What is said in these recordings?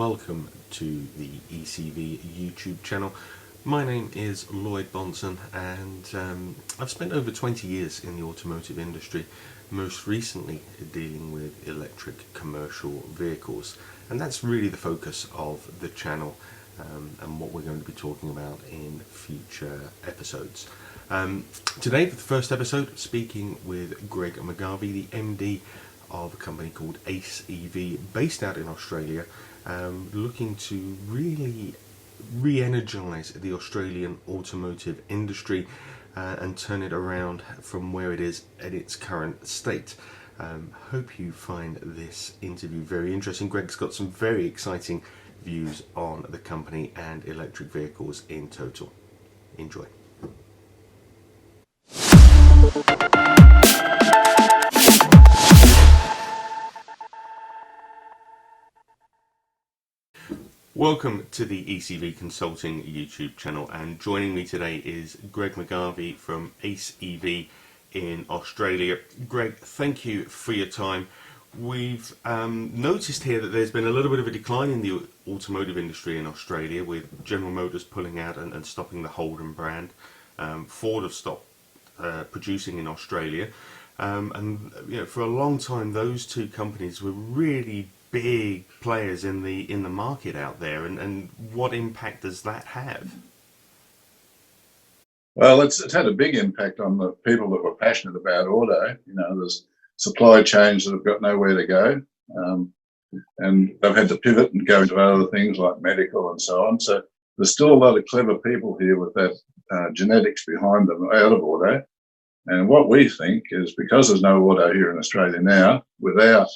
welcome to the ECV YouTube channel. My name is Lloyd Bonson, and I've spent over 20 years in the automotive industry, most recently dealing with electric commercial vehicles, and that's really the focus of the channel and what we're going to be talking about in future episodes. Today, for the first episode, speaking with Greg McGarvie, the MD of a company called ECV, based out in Australia, looking to really re-energise the Australian automotive industry and turn it around from where it is at its current state. Hope you find this interview very interesting. Greg's got some very exciting views on the company and electric vehicles in total. Enjoy. Welcome to the ECV Consulting YouTube channel, and joining me today is Greg McGarvie from ECV in Australia. Greg, thank you for your time. We've noticed here that there's been a little bit of a decline in the automotive industry in Australia, with General Motors pulling out and stopping the Holden brand. Ford have stopped producing in Australia, and for a long time those two companies were really big players in the market out there, and what impact does that have? Well, it's had a big impact on the people that were passionate about auto. There's supply chains that have got nowhere to go, and they've had to pivot and go into other things like medical and so on. So there's still a lot of clever people here with that genetics behind them out of auto. And what we think is, because there's no auto here in Australia now, without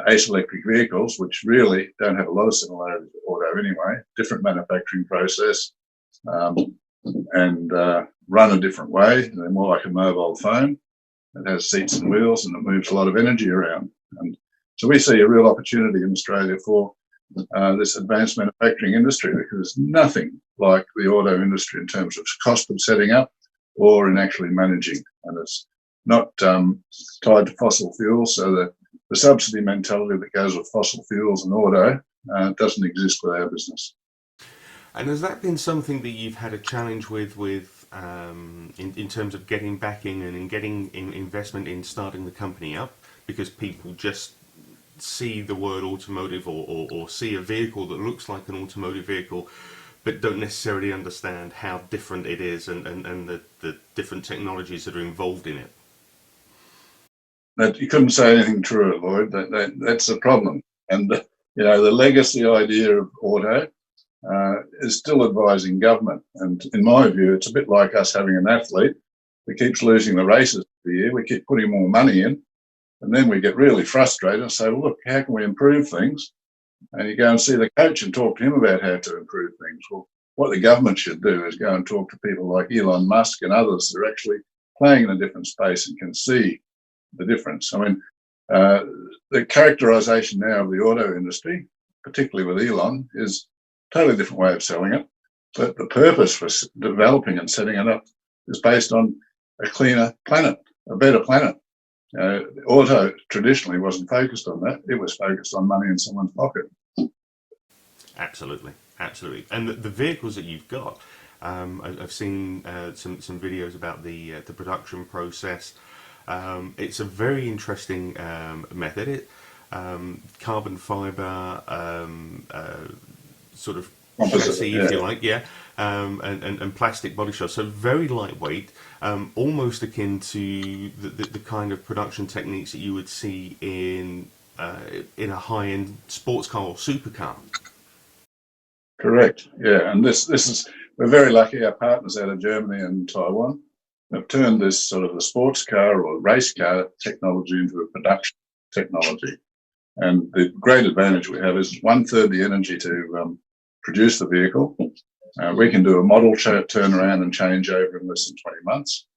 Ace electric vehicles, which really don't have a lot of similarities with auto anyway, different manufacturing process, and run a different way. They're more like a mobile phone. It has seats and wheels, and it moves a lot of energy around. And so we see a real opportunity in Australia for this advanced manufacturing industry, because there's nothing like the auto industry in terms of cost of setting up or in actually managing. And it's not tied to fossil fuels, so that the subsidy mentality that goes with fossil fuels and auto doesn't exist with our business. And has that been something that you've had a challenge with in terms of getting backing and in getting investment in starting the company up, because people just see the word automotive or see a vehicle that looks like an automotive vehicle but don't necessarily understand how different it is and the different technologies that are involved in it? That you couldn't say anything truer, Lloyd. That's the problem. And the legacy idea of auto is still advising government. And in my view, it's a bit like us having an athlete that keeps losing the races every year. We keep putting more money in, and then we get really frustrated and say, well, look, how can we improve things? And you go and see the coach and talk to him about how to improve things. Well, what the government should do is go and talk to people like Elon Musk and others that are actually playing in a different space and can see the difference. I mean, the characterization now of the auto industry, particularly with Elon, is a totally different way of selling it. But the purpose for developing and setting it up is based on a cleaner planet, a better planet. Auto traditionally wasn't focused on that. It was focused on money in someone's pocket. Absolutely. And the vehicles that you've got, I've seen some videos about the production process. It's a very interesting method. Carbon fibre, sort of chassis, if you like, and plastic body shell. So very lightweight, almost akin to the kind of production techniques that you would see in a high-end sports car or supercar. Correct. Yeah, and this is, we're very lucky. Our partners out of Germany and Taiwan have turned this sort of the sports car or race car technology into a production technology. And the great advantage we have is 1/3 the energy to produce the vehicle. We can do a model turnaround and changeover in less than 20 months.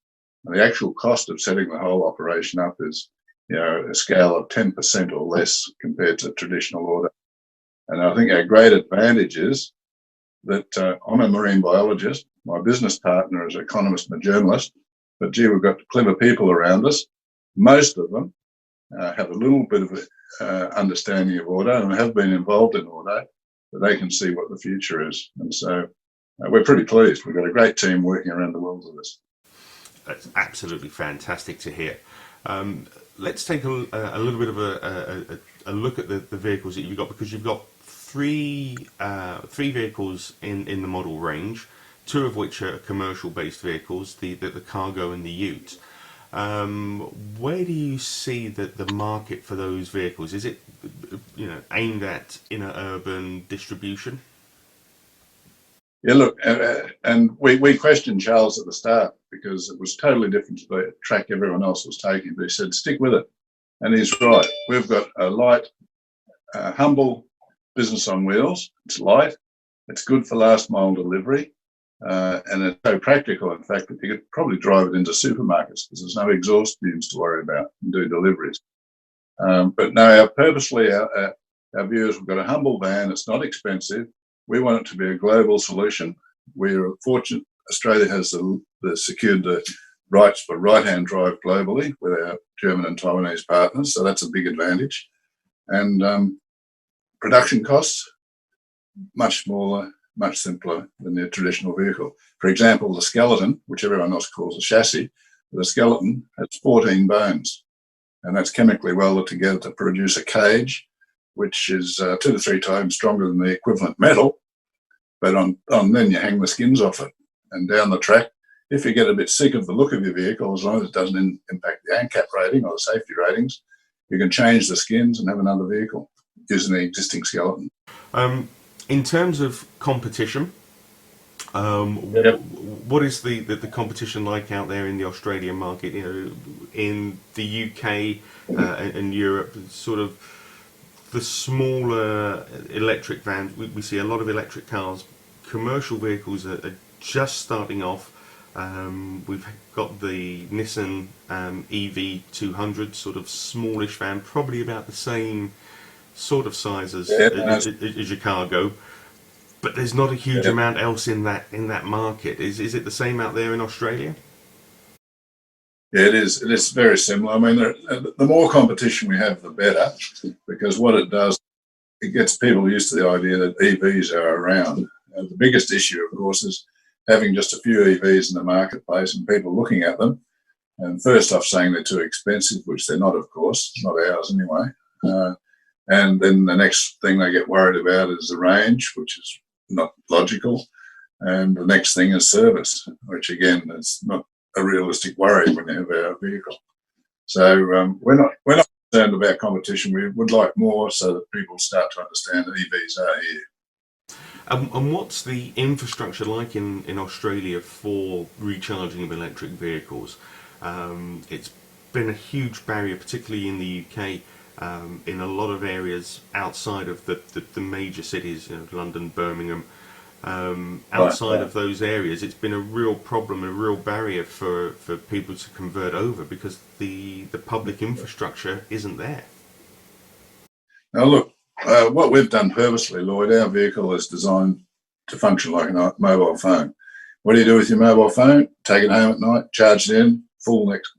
And the actual cost of setting the whole operation up is, a scale of 10% or less compared to traditional auto. And I think our great advantage is that I'm a marine biologist. My business partner is an economist and a journalist. But gee, we've got clever people around us. Most of them have a little bit of understanding of auto and have been involved in auto. that they can see what the future is. And so we're pretty pleased. We've got a great team working around the world with us. That's absolutely fantastic to hear. Let's take a little bit of a look at the vehicles that you've got, because you've got three vehicles in the model range, two of which are commercial-based vehicles, the cargo and the ute. Where do you see the market for those vehicles? Is it aimed at inner urban distribution? Yeah, look, and we questioned Charles at the start because it was totally different to the track everyone else was taking. But he said, stick with it. And he's right. We've got a light, humble business on wheels. It's light. It's good for last mile delivery. And it's so practical, in fact, that you could probably drive it into supermarkets because there's no exhaust fumes to worry about and do deliveries. But no, purposely, our view is we've got a humble van. It's not expensive. We want it to be a global solution. We're fortunate Australia has secured the rights for right-hand drive globally with our German and Taiwanese partners, so that's a big advantage. And production costs, much smaller, much simpler than the traditional vehicle. For example, the skeleton, which everyone else calls a chassis, the skeleton has 14 bones, and that's chemically welded together to produce a cage, which is 2 to 3 times stronger than the equivalent metal. But on then you hang the skins off it. And down the track, if you get a bit sick of the look of your vehicle, as long as it doesn't impact the ANCAP rating or the safety ratings, you can change the skins and have another vehicle using the existing skeleton. In terms of competition, what is the competition like out there in the Australian market? In the UK and Europe, sort of the smaller electric vans. We see a lot of electric cars. Commercial vehicles are just starting off. We've got the Nissan EV 200, sort of smallish van, probably about the same sort of size as your cargo. But there's not a huge amount else in that market. Is it the same out there in Australia? Yeah, it is. It is very similar. I mean, the more competition we have, the better, because what it does, it gets people used to the idea that EVs are around. The biggest issue, of course, is having just a few EVs in the marketplace and people looking at them, and first off saying they're too expensive, which they're not, of course, not ours anyway. And then the next thing they get worried about is the range, which is not logical. And the next thing is service, which again is not a realistic worry when you have our vehicle. So we're not concerned about competition. We would like more so that people start to understand that EVs are here. And what's the infrastructure like in Australia for recharging of electric vehicles? It's been a huge barrier, particularly in the UK, in a lot of areas outside of the major cities, London, Birmingham. Outside of those areas, it's been a real problem, a real barrier for people to convert over because the public infrastructure isn't there. Now look, what we've done purposely, Lloyd, our vehicle is designed to function like a mobile phone. What do you do with your mobile phone? Take it home at night, charge it in,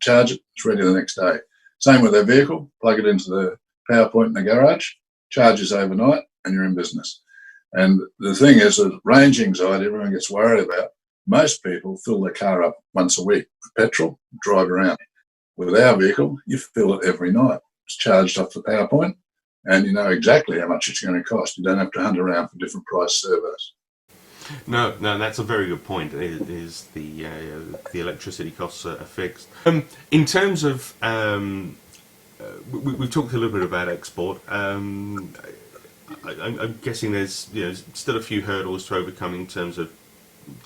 charge it, it's ready the next day. Same with our vehicle, plug it into the power point in the garage, charges overnight, and you're in business. And the thing is that range anxiety, everyone gets worried about. Most people fill their car up once a week with petrol, drive around. With our vehicle, you fill it every night. It's charged off the power point, and you know exactly how much it's going to cost. You don't have to hunt around for different price servos. No, that's a very good point. Is the electricity costs are fixed. In terms of, we've talked a little bit about export. I'm guessing there's still a few hurdles to overcome in terms of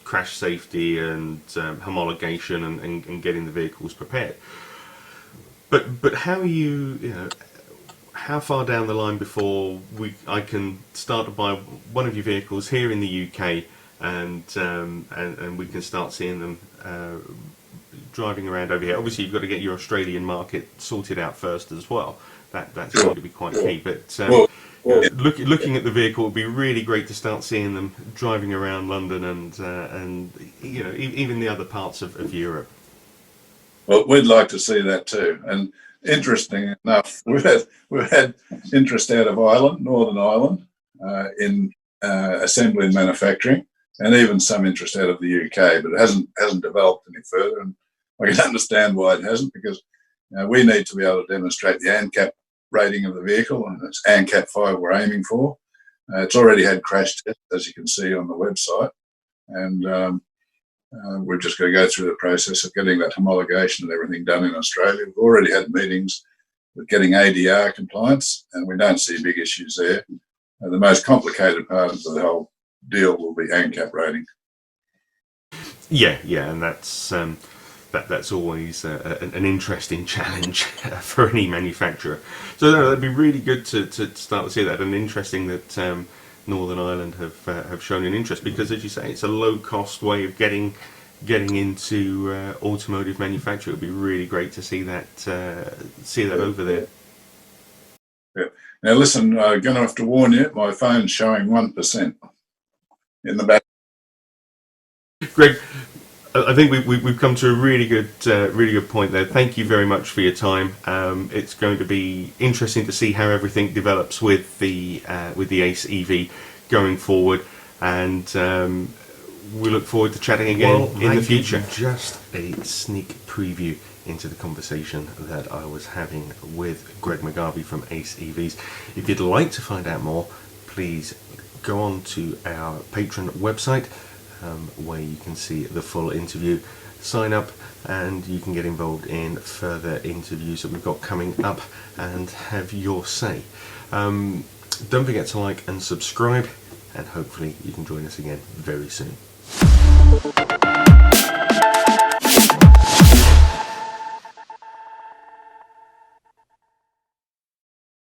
crash safety and homologation and getting the vehicles prepared. But how are how far down the line before I can start to buy one of your vehicles here in the UK and we can start seeing them driving around over here? Obviously, you've got to get your Australian market sorted out first as well. That's going to be quite key. But looking at the vehicle, it would be really great to start seeing them driving around London and even the other parts of Europe. Well, we'd like to see that too. And interesting enough, we've had interest out of Ireland, Northern Ireland, in assembly and manufacturing, and even some interest out of the UK, but it hasn't developed any further. And I can understand why it hasn't, because we need to be able to demonstrate the ANCAP rating of the vehicle, and it's ANCAP 5 we're aiming for. It's already had crash tests, as you can see on the website, and we've just got to go through the process of getting that homologation and everything done in Australia. We've already had meetings with getting ADR compliance, and we don't see big issues there. The most complicated part of the whole deal will be ANCAP rating. Yeah, and that's always an interesting challenge for any manufacturer. So that'd be really good to start to see that, and interesting that Northern Ireland have shown an interest, because, as you say, it's a low cost way of getting into automotive manufacture. It'd be really great to see that over there. Yeah. Now listen, I'm going to have to warn you, my phone's showing 1% in the back. Greg, I think we've come to a really good point there. Thank you very much for your time. It's going to be interesting to see how everything develops with the ACE EV going forward, and we look forward to chatting again in the future. Just a sneak preview into the conversation that I was having with Greg McGarvie from ACE EVs. If you'd like to find out more, please go on to our Patreon website, where you can see the full interview. Sign up and you can get involved in further interviews that we've got coming up and have your say. Don't forget to like and subscribe, and hopefully you can join us again very soon.